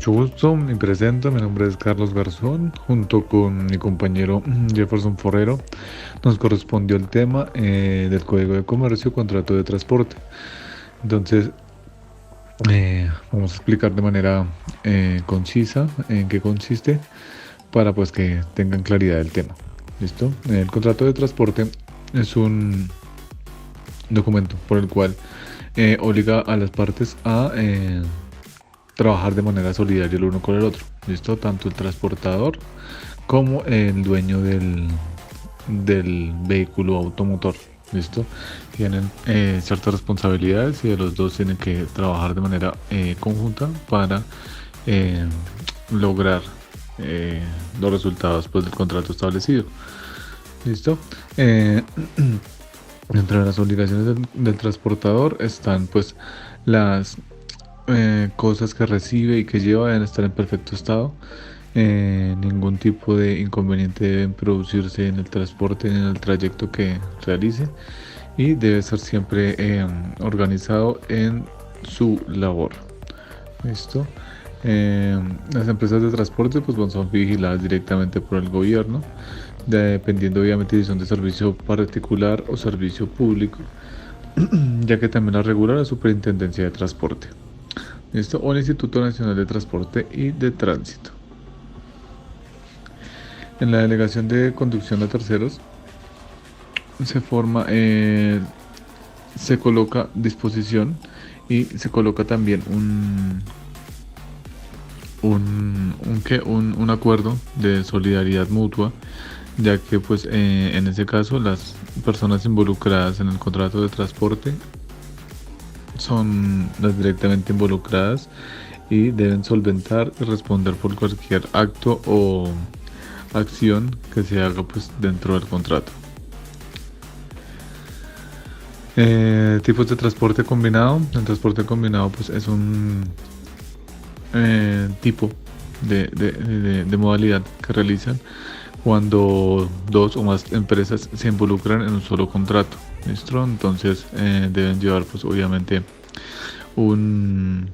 Mucho gusto, me presento, mi nombre es Carlos Garzón, junto con mi compañero Jefferson Forrero. Nos correspondió el tema del Código de Comercio, contrato de transporte. Entonces, vamos a explicar de manera concisa en qué consiste para pues que tengan claridad del tema. ¿Listo? El contrato de transporte es un documento por el cual obliga a las partes a trabajar de manera solidaria el uno con el otro. ¿Listo? Tanto el transportador como el dueño del vehículo automotor. ¿Listo? Tienen ciertas responsabilidades y de los dos tienen que trabajar de manera conjunta para lograr los resultados pues, del contrato establecido. ¿Listo? Entre las obligaciones del transportador están pues las cosas que recibe y que lleva deben estar en perfecto estado. Ningún tipo de inconveniente debe producirse en el transporte, en el trayecto que realice, y debe ser siempre organizado en su labor. ¿Listo? Las empresas de transporte pues son vigiladas directamente por el gobierno, dependiendo obviamente si son de servicio particular o servicio público, ya que también la regula la Superintendencia de Transporte. ¿Listo? O el Instituto Nacional de Transporte y de Tránsito. En la delegación de conducción a terceros se forma, se coloca disposición y se coloca también un acuerdo de solidaridad mutua, ya que pues en ese caso las personas involucradas en el contrato de transporte son las directamente involucradas y deben solventar y responder por cualquier acto o acción que se haga pues dentro del contrato. Tipos de transporte combinado. El transporte combinado pues es un tipo de modalidad que realizan cuando dos o más empresas se involucran en un solo contrato. ¿Listo? Entonces deben llevar pues obviamente una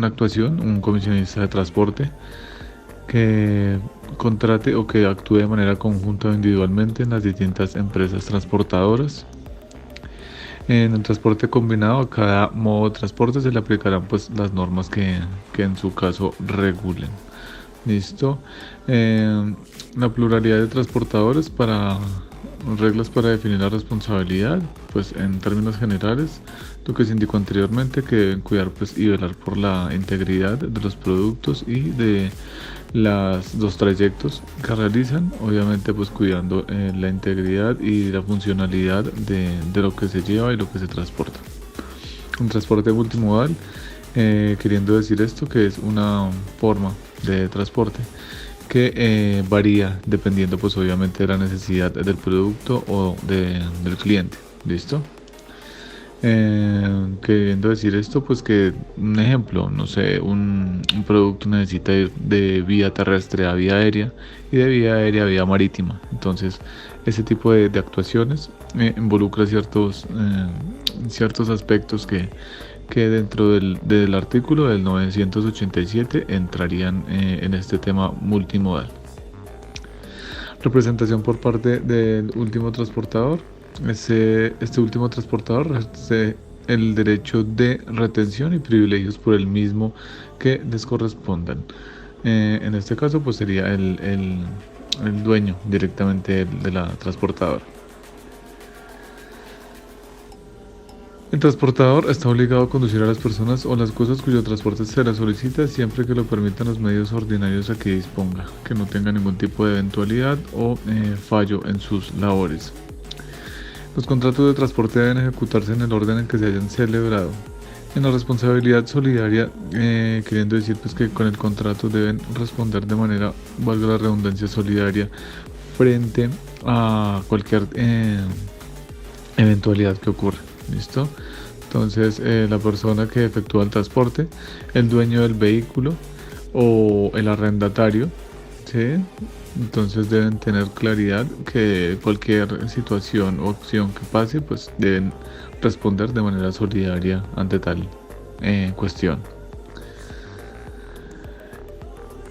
actuación, un comisionista de transporte que contrate o que actúe de manera conjunta o individualmente en las distintas empresas transportadoras. En el transporte combinado, a cada modo de transporte se le aplicarán pues las normas que en su caso regulen. ¿Listo? La pluralidad de transportadores reglas para definir la responsabilidad, pues en términos generales, lo que se indicó anteriormente, que deben cuidar pues y velar por la integridad de los productos y de los trayectos que realizan, obviamente pues cuidando la integridad y la funcionalidad de lo que se lleva y lo que se transporta. Un transporte multimodal, queriendo decir esto, que es una forma de transporte que varía dependiendo pues obviamente de la necesidad del producto o del cliente. ¿Listo? Queriendo decir esto, pues que un ejemplo, no sé, un producto necesita ir de vía terrestre a vía aérea y de vía aérea a vía marítima. Entonces, ese tipo de actuaciones involucra ciertos aspectos que dentro del artículo del 987 entrarían en este tema multimodal. Representación por parte del último transportador. Este último transportador ejerce el derecho de retención y privilegios por el mismo que les correspondan. En este caso pues sería el dueño directamente de la transportadora. El transportador está obligado a conducir a las personas o las cosas cuyo transporte se le solicita siempre que lo permitan los medios ordinarios a que disponga, que no tenga ningún tipo de eventualidad o fallo en sus labores. Los contratos de transporte deben ejecutarse en el orden en que se hayan celebrado. En la responsabilidad solidaria, queriendo decir pues que con el contrato deben responder de manera, valga la redundancia, solidaria frente a cualquier eventualidad que ocurra. ¿Listo? Entonces la persona que efectúa el transporte, el dueño del vehículo o el arrendatario, ¿sí? Entonces deben tener claridad que cualquier situación o acción que pase, pues deben responder de manera solidaria ante tal cuestión.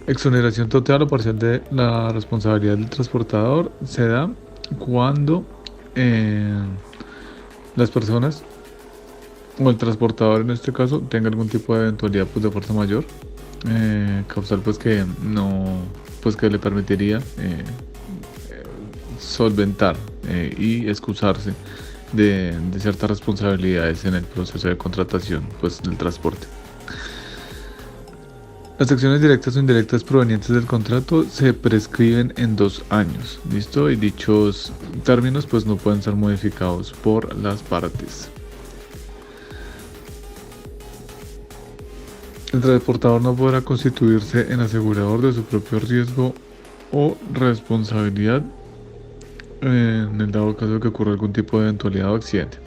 Exoneración total o parcial de la responsabilidad del transportador se da cuando las personas o el transportador en este caso tenga algún tipo de eventualidad pues de fuerza mayor causal pues que no pues que le permitiría solventar y excusarse de ciertas responsabilidades en el proceso de contratación pues del transporte. Las acciones directas o indirectas provenientes del contrato se prescriben en 2 años, ¿listo? Y dichos términos pues no pueden ser modificados por las partes. El transportador no podrá constituirse en asegurador de su propio riesgo o responsabilidad en el dado caso de que ocurra algún tipo de eventualidad o accidente.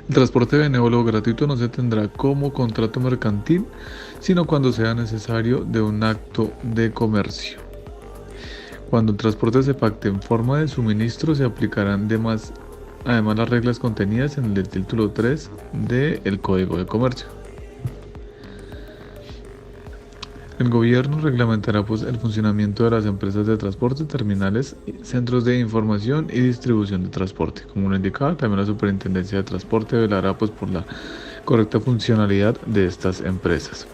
El transporte benévolo o gratuito no se tendrá como contrato mercantil, sino cuando sea necesario de un acto de comercio. Cuando el transporte se pacte en forma de suministro, se aplicarán además las reglas contenidas en el título 3 del Código de Comercio. El gobierno reglamentará pues, el funcionamiento de las empresas de transporte, terminales, centros de información y distribución de transporte. Como lo indicaba, también la Superintendencia de Transporte velará pues, por la correcta funcionalidad de estas empresas.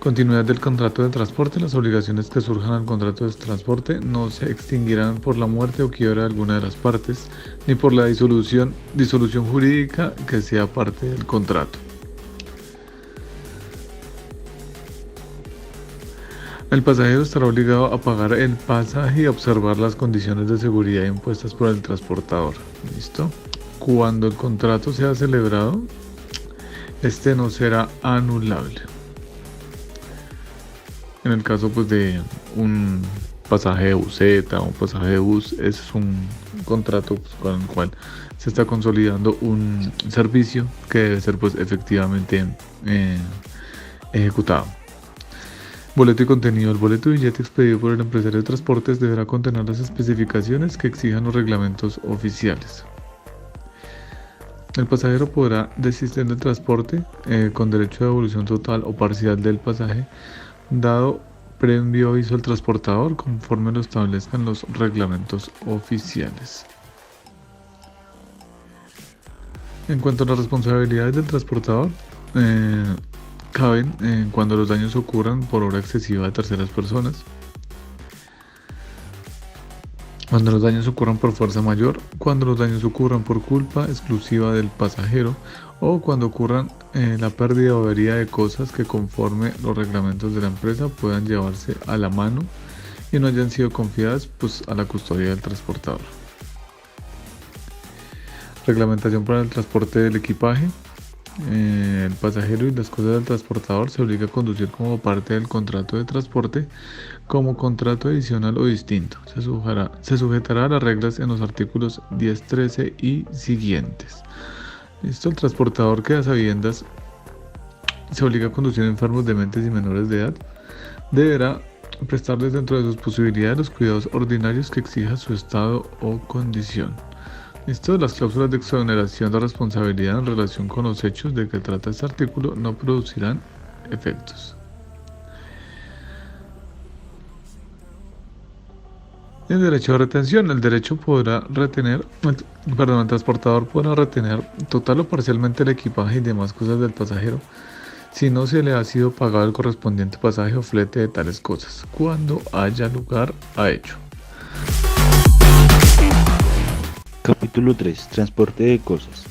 Continuidad del contrato de transporte. Las obligaciones que surjan al contrato de transporte no se extinguirán por la muerte o quiebra de alguna de las partes, ni por la disolución jurídica que sea parte del contrato. El pasajero estará obligado a pagar el pasaje y a observar las condiciones de seguridad impuestas por el transportador. ¿Listo? Cuando el contrato sea celebrado, este no será anulable. En el caso pues, de un pasaje de buseta o un pasaje de bus, es un contrato pues, con el cual se está consolidando un servicio que debe ser pues, efectivamente ejecutado. Boleto y contenido. El boleto y billete expedido por el empresario de transportes deberá contener las especificaciones que exijan los reglamentos oficiales. El pasajero podrá desistir del transporte con derecho de devolución total o parcial del pasaje, dado previo aviso al transportador conforme lo establezcan los reglamentos oficiales. En cuanto a las responsabilidades del transportador, caben cuando los daños ocurran por obra excesiva de terceras personas, cuando los daños ocurran por fuerza mayor, cuando los daños ocurran por culpa exclusiva del pasajero o cuando ocurran la pérdida o avería de cosas que conforme los reglamentos de la empresa puedan llevarse a la mano y no hayan sido confiadas pues, a la custodia del transportador. Reglamentación para el transporte del equipaje. El pasajero y las cosas del transportador se obliga a conducir como parte del contrato de transporte como contrato adicional o distinto. Se sujetará a las reglas en los artículos 10, 13 y siguientes. ¿Listo? El transportador que a sabiendas se obliga a conducir enfermos, dementes y menores de edad deberá prestarles dentro de sus posibilidades los cuidados ordinarios que exija su estado o condición. ¿Listo? Las cláusulas de exoneración de responsabilidad en relación con los hechos de que trata este artículo no producirán efectos. El derecho de retención. El transportador podrá retener total o parcialmente el equipaje y demás cosas del pasajero si no se le ha sido pagado el correspondiente pasaje o flete de tales cosas, cuando haya lugar a ello. Capítulo 3. Transporte de cosas.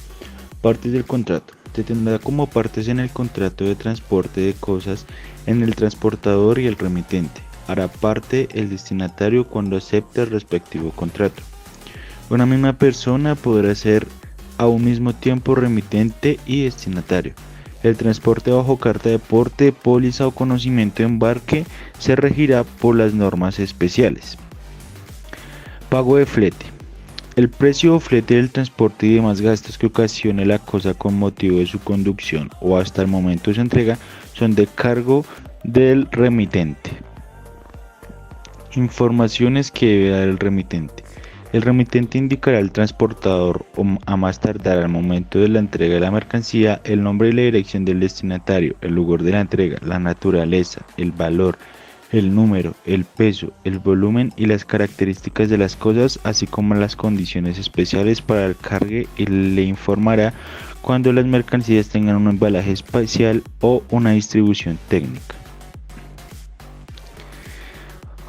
Partes del contrato. Se tendrá como partes en el contrato de transporte de cosas en el transportador y el remitente. Hará parte el destinatario cuando acepte el respectivo contrato. Una misma persona podrá ser a un mismo tiempo remitente y destinatario. El transporte bajo carta de porte, póliza o conocimiento de embarque se regirá por las normas especiales. Pago de flete. El precio o flete del transporte y demás gastos que ocasione la cosa con motivo de su conducción o hasta el momento de su entrega son de cargo del remitente. Informaciones que debe dar el remitente. El remitente indicará al transportador o a más tardar al momento de la entrega de la mercancía el nombre y la dirección del destinatario, el lugar de la entrega, la naturaleza, el valor, el número, el peso, el volumen y las características de las cosas, así como las condiciones especiales para el cargue, y le informará cuando las mercancías tengan un embalaje especial o una distribución técnica.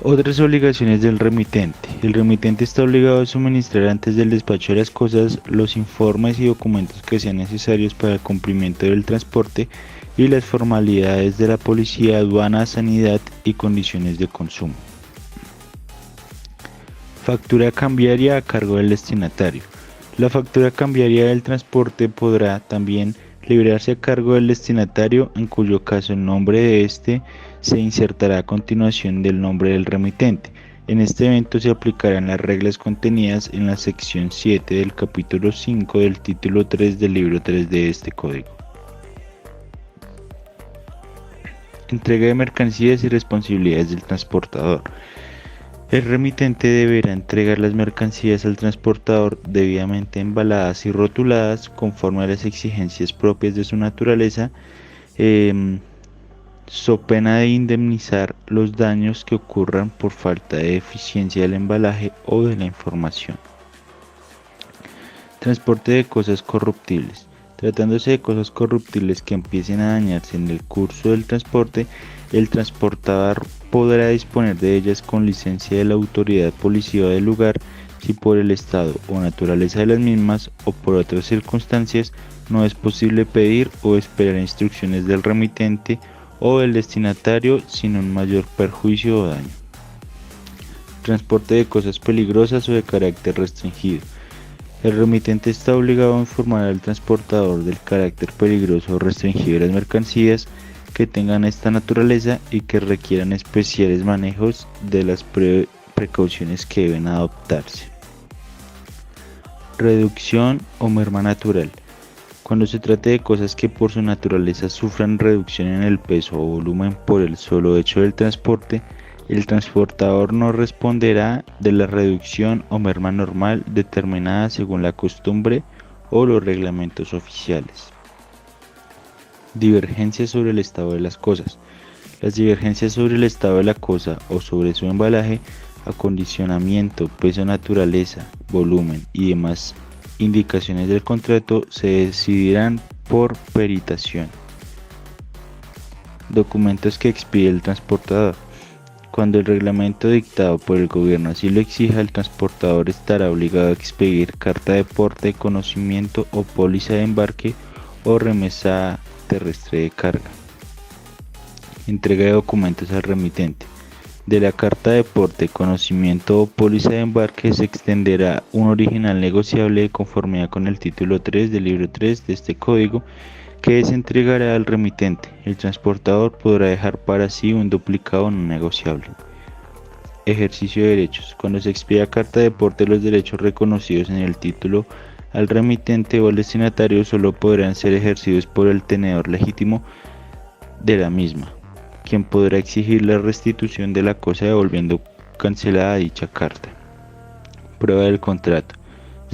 Otras obligaciones del remitente. El remitente está obligado a suministrar antes del despacho de las cosas los informes y documentos que sean necesarios para el cumplimiento del transporte y las formalidades de la policía, aduana, sanidad y condiciones de consumo. Factura cambiaria a cargo del destinatario. La factura cambiaria del transporte podrá también librarse a cargo del destinatario, en cuyo caso el nombre de este se insertará a continuación del nombre del remitente. En este evento se aplicarán las reglas contenidas en la sección 7 del capítulo 5 del título 3 del libro 3 de este código. Entrega de mercancías y responsabilidades del transportador. El remitente deberá entregar las mercancías al transportador debidamente embaladas y rotuladas conforme a las exigencias propias de su naturaleza, so pena de indemnizar los daños que ocurran por falta de eficiencia del embalaje o de la información. Transporte de cosas corruptibles. Tratándose de cosas corruptibles que empiecen a dañarse en el curso del transporte, el transportador podrá disponer de ellas con licencia de la autoridad policía del lugar si por el estado o naturaleza de las mismas o por otras circunstancias no es posible pedir o esperar instrucciones del remitente o del destinatario sin un mayor perjuicio o daño. Transporte de cosas peligrosas o de carácter restringido. El remitente está obligado a informar al transportador del carácter peligroso o restringido de las mercancías que tengan esta naturaleza y que requieran especiales manejos de las precauciones que deben adoptarse. Reducción o merma natural. Cuando se trate de cosas que por su naturaleza sufran reducción en el peso o volumen por el solo hecho del transporte, el transportador no responderá de la reducción o merma normal determinada según la costumbre o los reglamentos oficiales. Divergencias sobre el estado de las cosas. Las divergencias sobre el estado de la cosa o sobre su embalaje, acondicionamiento, peso, naturaleza, volumen y demás indicaciones del contrato se decidirán por peritación. Documentos que expide el transportador. Cuando el reglamento dictado por el gobierno así lo exija, el transportador estará obligado a expedir carta de porte, conocimiento o póliza de embarque o remesa terrestre de carga. Entrega de documentos al remitente. De la carta de porte, conocimiento o póliza de embarque se extenderá un original negociable de conformidad con el título 3 del libro 3 de este código, que se entregará al remitente. El transportador podrá dejar para sí un duplicado no negociable. Ejercicio de derechos. Cuando se expida carta de porte, los derechos reconocidos en el título al remitente o al destinatario solo podrán ser ejercidos por el tenedor legítimo de la misma, quien podrá exigir la restitución de la cosa devolviendo cancelada dicha carta. Prueba del contrato.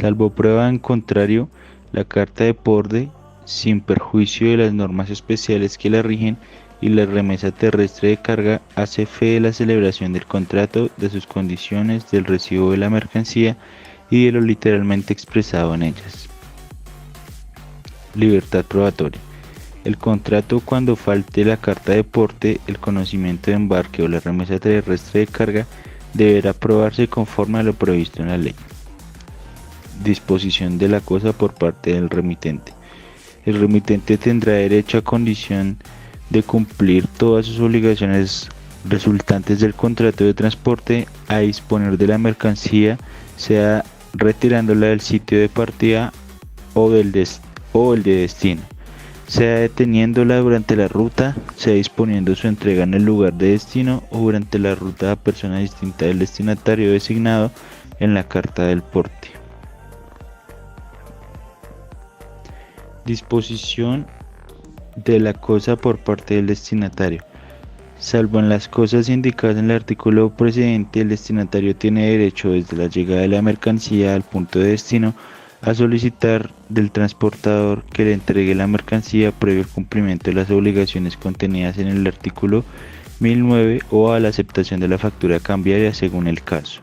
Salvo prueba en contrario, la carta de porte, sin perjuicio de las normas especiales que la rigen, y la remesa terrestre de carga hace fe de la celebración del contrato, de sus condiciones, del recibo de la mercancía y de lo literalmente expresado en ellas. Libertad probatoria. El contrato, cuando falte la carta de porte, el conocimiento de embarque o la remesa terrestre de carga, deberá probarse conforme a lo previsto en la ley. Disposición de la cosa por parte del remitente. El remitente tendrá derecho, a condición de cumplir todas sus obligaciones resultantes del contrato de transporte, a disponer de la mercancía, sea retirándola del sitio de partida o el de destino, sea deteniéndola durante la ruta, sea disponiendo su entrega en el lugar de destino o durante la ruta a persona distinta del destinatario designado en la carta del porte. Disposición de la cosa por parte del destinatario. Salvo en las cosas indicadas en el artículo precedente, el destinatario tiene derecho desde la llegada de la mercancía al punto de destino a solicitar del transportador que le entregue la mercancía previo al cumplimiento de las obligaciones contenidas en el artículo 1009 o a la aceptación de la factura cambiaria según el caso.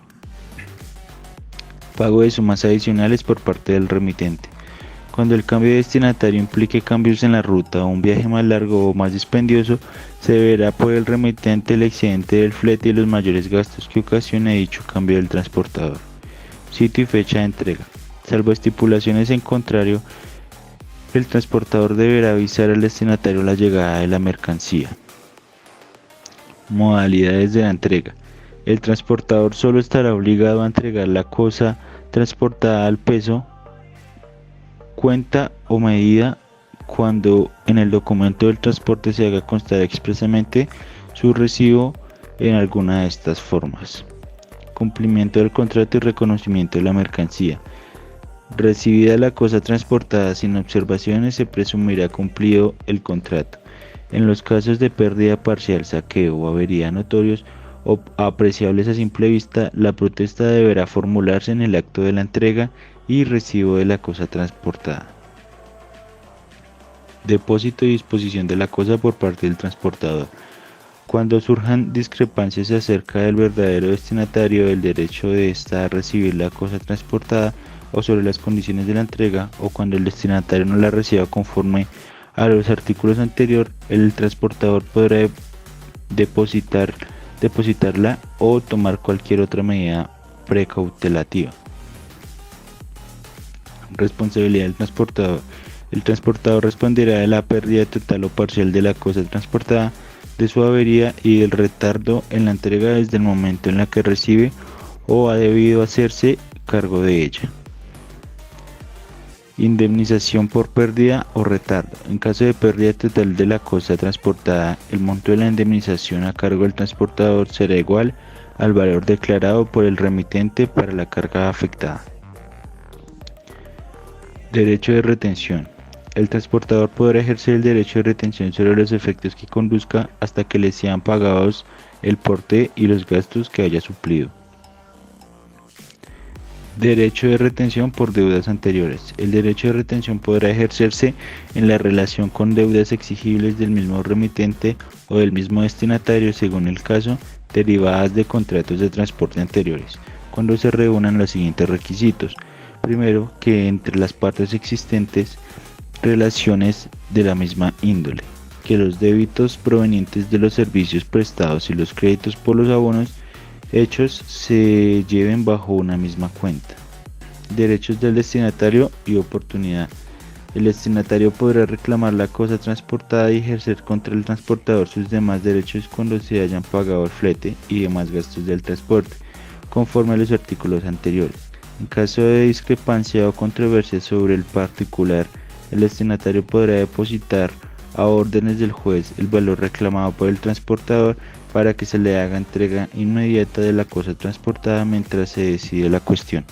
Pago de sumas adicionales por parte del remitente. Cuando el cambio de destinatario implique cambios en la ruta o un viaje más largo o más dispendioso, se deberá por el remitente el excedente del flete y los mayores gastos que ocasione dicho cambio del transportador. Sitio y fecha de entrega. Salvo estipulaciones en contrario, el transportador deberá avisar al destinatario la llegada de la mercancía. Modalidades de la entrega. El transportador solo estará obligado a entregar la cosa transportada al peso, cuenta o medida cuando en el documento del transporte se haga constar expresamente su recibo en alguna de estas formas. Cumplimiento del contrato y reconocimiento de la mercancía. Recibida la cosa transportada sin observaciones, se presumirá cumplido el contrato. En los casos de pérdida parcial, saqueo o avería notorios o apreciables a simple vista, la protesta deberá formularse en el acto de la entrega y recibo de la cosa transportada. Depósito y disposición de la cosa por parte del transportador. Cuando surjan discrepancias acerca del verdadero destinatario, del derecho de ésta a recibir la cosa transportada o sobre las condiciones de la entrega, o cuando el destinatario no la reciba conforme a los artículos anteriores, el transportador podrá depositarla o tomar cualquier otra medida precautelativa. Responsabilidad del transportador. El transportador responderá de la pérdida total o parcial de la cosa transportada, de su avería y del retardo en la entrega desde el momento en la que recibe o ha debido hacerse cargo de ella. Indemnización por pérdida o retardo. En caso de pérdida total de la cosa transportada, el monto de la indemnización a cargo del transportador será igual al valor declarado por el remitente para la carga afectada. Derecho de retención. El transportador podrá ejercer el derecho de retención sobre los efectos que conduzca hasta que le sean pagados el porte y los gastos que haya suplido. Derecho de retención por deudas anteriores. El derecho de retención podrá ejercerse en la relación con deudas exigibles del mismo remitente o del mismo destinatario, según el caso, derivadas de contratos de transporte anteriores, cuando se reúnan los siguientes requisitos. Primero, que entre las partes existentes relaciones de la misma índole, que los débitos provenientes de los servicios prestados y los créditos por los abonos hechos se lleven bajo una misma cuenta. Derechos del destinatario y oportunidad. El destinatario podrá reclamar la cosa transportada y ejercer contra el transportador sus demás derechos cuando se hayan pagado el flete y demás gastos del transporte, conforme a los artículos anteriores. En caso de discrepancia o controversia sobre el particular, el destinatario podrá depositar a órdenes del juez el valor reclamado por el transportador para que se le haga entrega inmediata de la cosa transportada mientras se decide la cuestión.